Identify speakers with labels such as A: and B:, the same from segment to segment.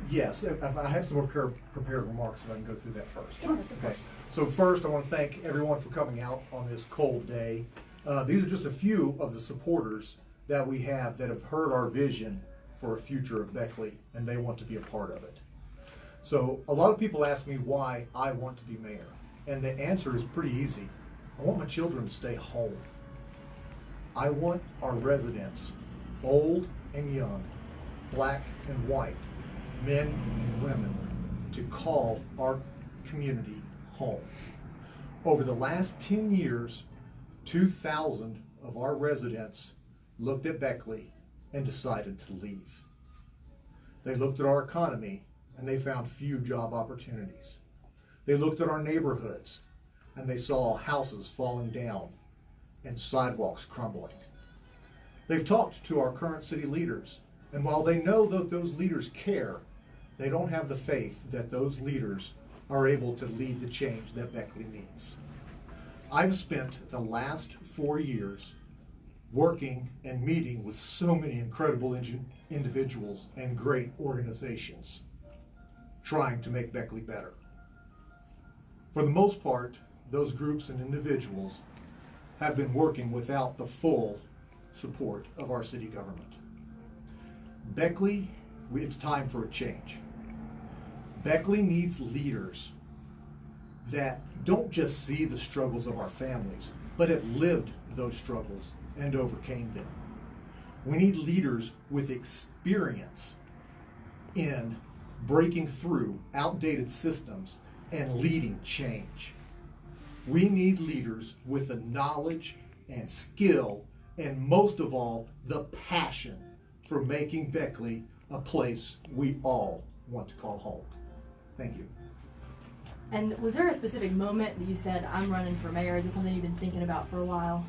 A: Yes, I have some prepared remarks, if I can go through that first.
B: Yeah, that's of course.
A: So first, I want to thank everyone for coming out on this cold day. These are just a few of the supporters that we have that have heard our vision for a future of Beckley, and they want to be a part of it. So a lot of people ask me why I want to be mayor, and the answer is pretty easy. I want my children to stay home. I want our residents, old and young, black and white, men and women, to call our community home. Over the last 10 years, 2,000 of our residents looked at Beckley and decided to leave. They looked at our economy and they found few job opportunities. They looked at our neighborhoods and they saw houses falling down and sidewalks crumbling. They've talked to our current city leaders, and while they know that those leaders care, they don't have the faith that those leaders are able to lead the change that Beckley needs. I've spent the last 4 years working and meeting with so many incredible individuals and great organizations trying to make Beckley better. For the most part, those groups and individuals have been working without the full support of our city government. Beckley, it's time for a change. Beckley needs leaders that don't just see the struggles of our families, but have lived those struggles and overcame them. We need leaders with experience in breaking through outdated systems and leading change. We need leaders with the knowledge and skill, and most of all, the passion for making Beckley a place we all want to call home. Thank you.
B: And was there a specific moment that you said, I'm running for mayor? Is it something you've been thinking about for a while?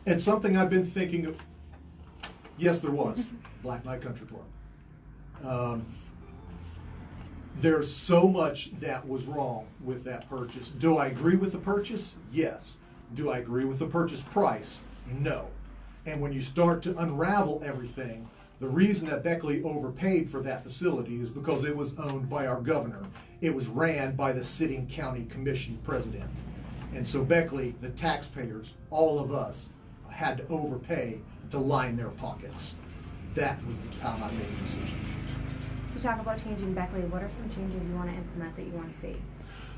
A: It's something I've been thinking of. Yes, there was. Black Knight Country Club. There's so much that was wrong with that purchase. Do I agree with the purchase? Yes. Do I agree with the purchase price? No. And when you start to unravel everything, the reason that Beckley overpaid for that facility is because it was owned by our governor. It was ran by the sitting county commission president. And so Beckley, the taxpayers, all of us, had to overpay to line their pockets. That was the time I made a decision.
C: You talk about changing Beckley. What are some changes you want to implement that you want to see?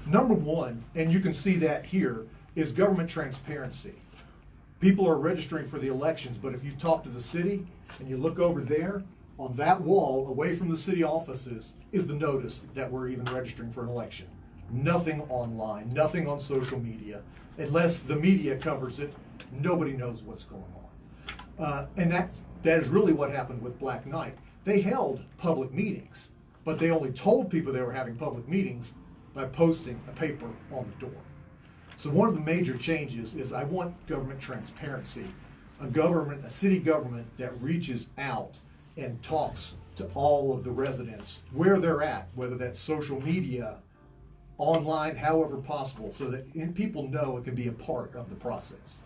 A: Number one, and you can see that here, is government transparency. People are registering for the elections, but if you talk to the city and you look over there, on that wall away from the city offices is the notice that we're even registering for an election. Nothing online, nothing on social media. Unless the media covers it, nobody knows what's going on. And that is really what happened with Black Knight. They held public meetings, but they only told people they were having public meetings by posting a paper on the door. So one of the major changes is I want government transparency, a city government that reaches out and talks to all of the residents where they're at, whether that's social media, online, however possible, so that people know it can be a part of the process.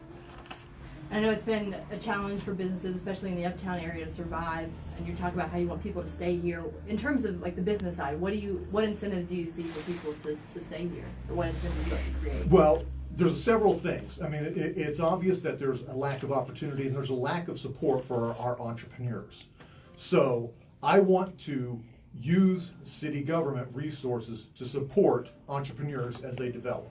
B: I know it's been a challenge for businesses, especially in the uptown area, to survive. And you talk about how you want people to stay here. In terms of like the business side, what incentives do you see for people to stay here, or what incentives do you like to create?
A: Well, there's several things. I mean, it's obvious that there's a lack of opportunity and there's a lack of support for our entrepreneurs. So I want to use city government resources to support entrepreneurs as they develop.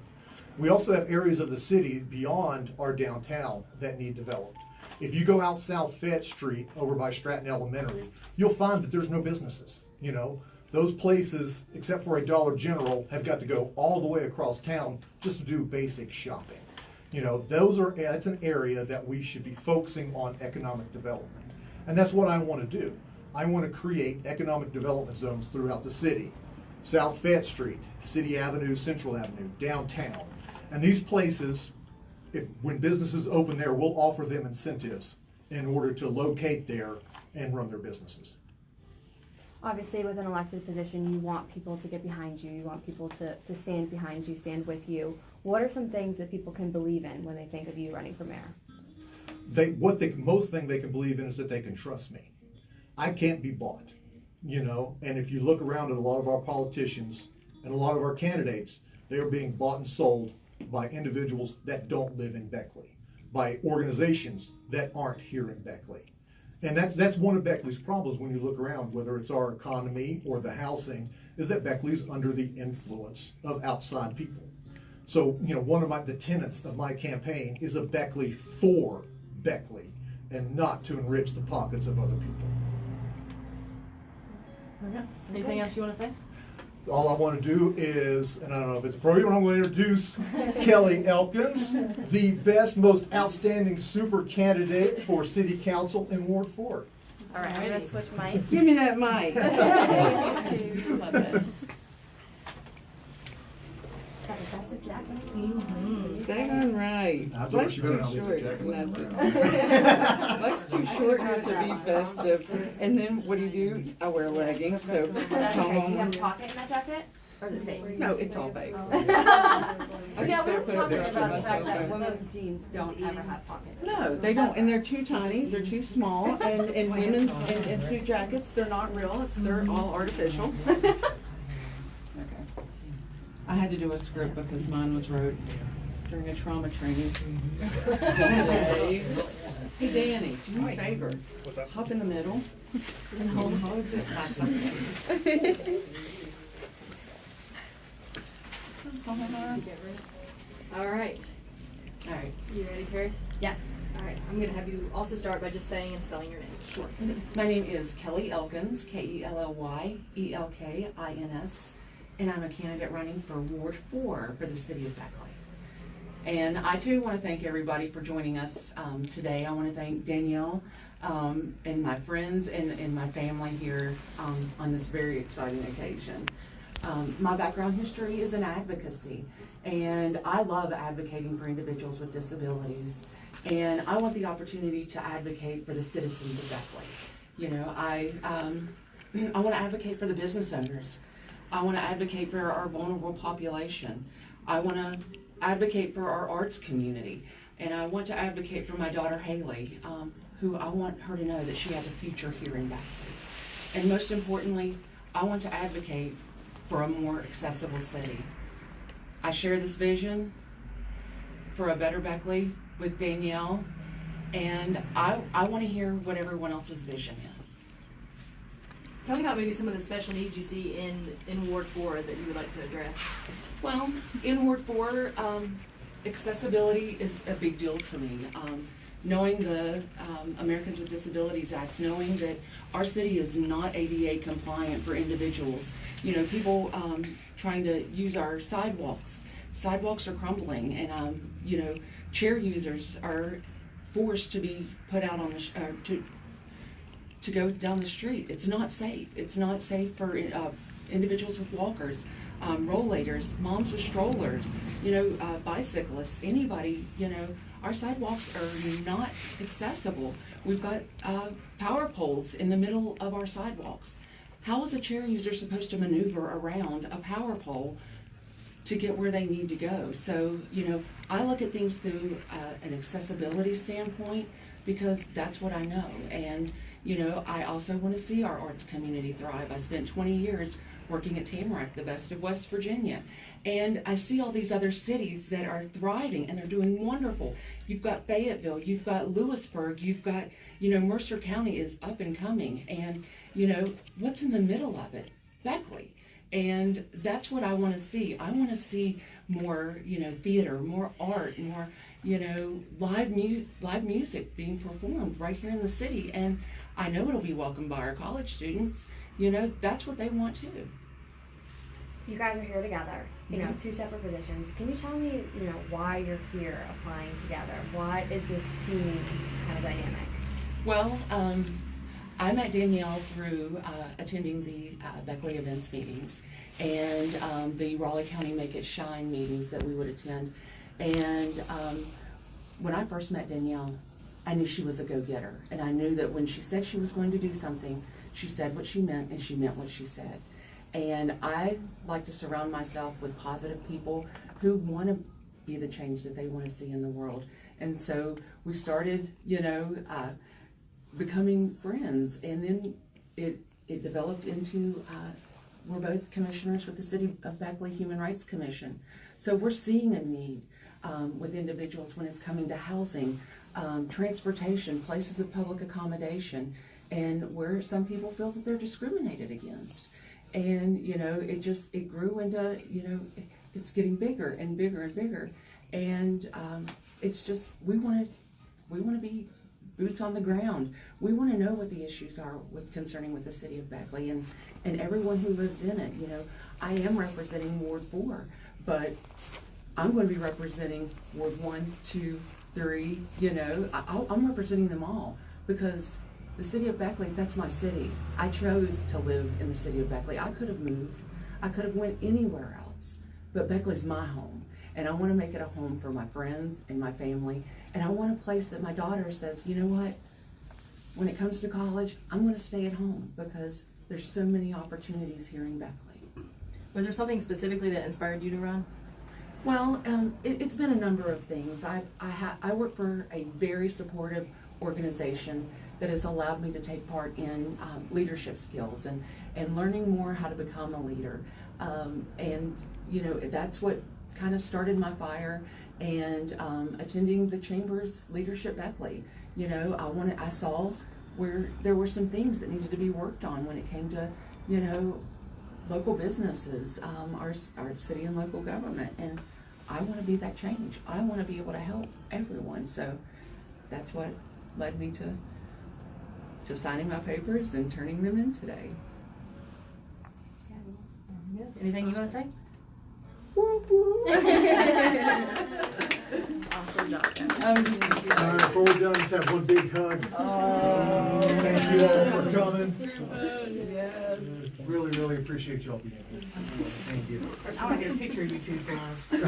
A: We also have areas of the city beyond our downtown that need developed. If you go out South Fayette Street over by Stratton Elementary, you'll find that there's no businesses. You know, those places, except for a Dollar General, have got to go all the way across town just to do basic shopping. You know, that's an area that we should be focusing on economic development. And that's what I want to do. I want to create economic development zones throughout the city. South Fayette Street, City Avenue, Central Avenue, downtown. And these places, when businesses open there, we'll offer them incentives in order to locate there and run their businesses.
C: Obviously, with an elected position, you want people to get behind you. You want people to stand behind you, stand with you. What are some things that people can believe in when they think of you running for mayor?
A: Most thing they can believe in is that they can trust me. I can't be bought. you know, and if you look around at a lot of our politicians and a lot of our candidates, they are being bought and sold by individuals that don't live in Beckley, by organizations that aren't here in Beckley. And that's one of Beckley's problems when you look around, whether it's our economy or the housing, is that Beckley's under the influence of outside people. So, you know, one of the tenets of my campaign is a Beckley for Beckley and not to enrich the pockets of other people.
B: Okay. Anything else you want to say?
A: All I want to do is, and I don't know if it's appropriate, but I'm going to introduce Kelly Elkins, the best, most outstanding super candidate for City Council in Ward 4.
C: All right, I'm gonna switch mics.
D: Give me that mic.
C: Love it. Got a festive jacket.
B: Mm-hmm.
D: Dang right.
A: I told her
D: Life's
A: she
D: too
A: better not leave the
D: short.
A: jacket.
D: Nothing. Life's too short not to be festive. And then what do? I wear leggings, so
C: That's okay. Do you have a pocket in that jacket? Or is it fake?
D: no, it's all fake.
C: Yeah, we
D: gotta
C: were
D: put a
C: talking
D: picture
C: about the
D: of
C: fact
D: myself
C: that
D: in.
C: women's jeans don't ever have pockets.
D: No, they don't, and they're too tiny. They're too small. And women's and suit jackets, they're not real. They're all artificial. Okay. I had to do a script because mine was wrote during a trauma training. Hey, Danny, do me a favor. Hop in the middle and hold it.
B: All right.
D: All right.
B: You ready, Paris?
C: Yes.
B: All right. I'm going to have you also start by just saying and spelling your name.
D: Sure. My name is Kelly Elkins, Kellyelkins, and I'm a candidate running for Ward 4 for the City of Beckley. And I too want to thank everybody for joining us today. I want to thank Danielle and my friends and my family here on this very exciting occasion. My background history is in advocacy, and I love advocating for individuals with disabilities. And I want the opportunity to advocate for the citizens of Beckley. You know, I want to advocate for the business owners. I want to advocate for our vulnerable population. I want to advocate for our arts community. And I want to advocate for my daughter Haley, who I want her to know that she has a future here in Beckley. And most importantly, I want to advocate for a more accessible city. I share this vision for a better Beckley with Danielle, and I want to hear what everyone else's vision is.
B: Tell me about maybe some of the special needs you see in Ward 4 that you would like to address.
D: Well, in Ward 4, accessibility is a big deal to me. Knowing the Americans with Disabilities Act, knowing that our city is not ADA compliant for individuals. You know, people trying to use our sidewalks. Sidewalks are crumbling, and you know, chair users are forced to be put out on the to go down the street. It's not safe. It's not safe for individuals with walkers, rollators, moms with strollers, you know, bicyclists, anybody, you know. Our sidewalks are not accessible. We've got power poles in the middle of our sidewalks. How is a chair user supposed to maneuver around a power pole to get where they need to go? So, you know, I look at things through an accessibility standpoint because that's what I know. And, you know, I also want to see our arts community thrive. I spent 20 years working at Tamarack, the best of West Virginia. And I see all these other cities that are thriving and they're doing wonderful. You've got Fayetteville, you've got Lewisburg, you've got, you know, Mercer County is up and coming. And, you know, what's in the middle of it? Beckley. And that's what I want to see. I want to see more, you know, theater, more art, more, you know, live music being performed right here in the city. And I know it'll be welcomed by our college students. You know, that's what they want too.
C: You guys are here together, you know, two separate positions. Can you tell me, you know, why you're here applying together? What is this team kind of dynamic?
D: Well, I met Danielle through attending the Beckley events meetings and the Raleigh County Make It Shine meetings that we would attend. And when I first met Danielle, I knew she was a go-getter. And I knew that when she said she was going to do something, she said what she meant and she meant what she said. And I like to surround myself with positive people who want to be the change that they want to see in the world. And so we started, you know, becoming friends, and then it it developed into, we're both commissioners with the City of Beckley Human Rights Commission. So we're seeing a need with individuals when it's coming to housing, transportation, places of public accommodation, and where some people feel that they're discriminated against. And, you know, it grew into, you know, it's getting bigger and bigger and bigger. And it's just, we want to be boots on the ground. We want to know what the issues are concerning with the City of Beckley and everyone who lives in it. You know, I am representing Ward 4, but I'm going to be representing Ward 1, 2, 3, you know. I'm representing them all because the City of Beckley, that's my city. I chose to live in the City of Beckley. I could have moved. I could have went anywhere else, but Beckley's my home. And I want to make it a home for my friends and my family. And I want a place that my daughter says, you know what, when it comes to college, I'm going to stay at home because there's so many opportunities here in Beckley.
B: Was there something specifically that inspired you to run?
D: Well, it's been a number of things. I work for a very supportive organization that has allowed me to take part in leadership skills and learning more how to become a leader. And, you know, that's what kind of started my fire, and attending the Chamber's Leadership Beckley. You know, I saw where there were some things that needed to be worked on when it came to, you know, local businesses, our city and local government, and I want to be that change. I want to be able to help everyone, so that's what led me to signing my papers and turning them in today.
B: Good. Anything you want to say?
D: Whoop, whoop.
B: Awesome job, Jen.
A: All right, before we're done, let's have one big hug. Thank you all for coming. Really, really appreciate y'all being here. Thank you.
E: I want to get a picture of you two guys.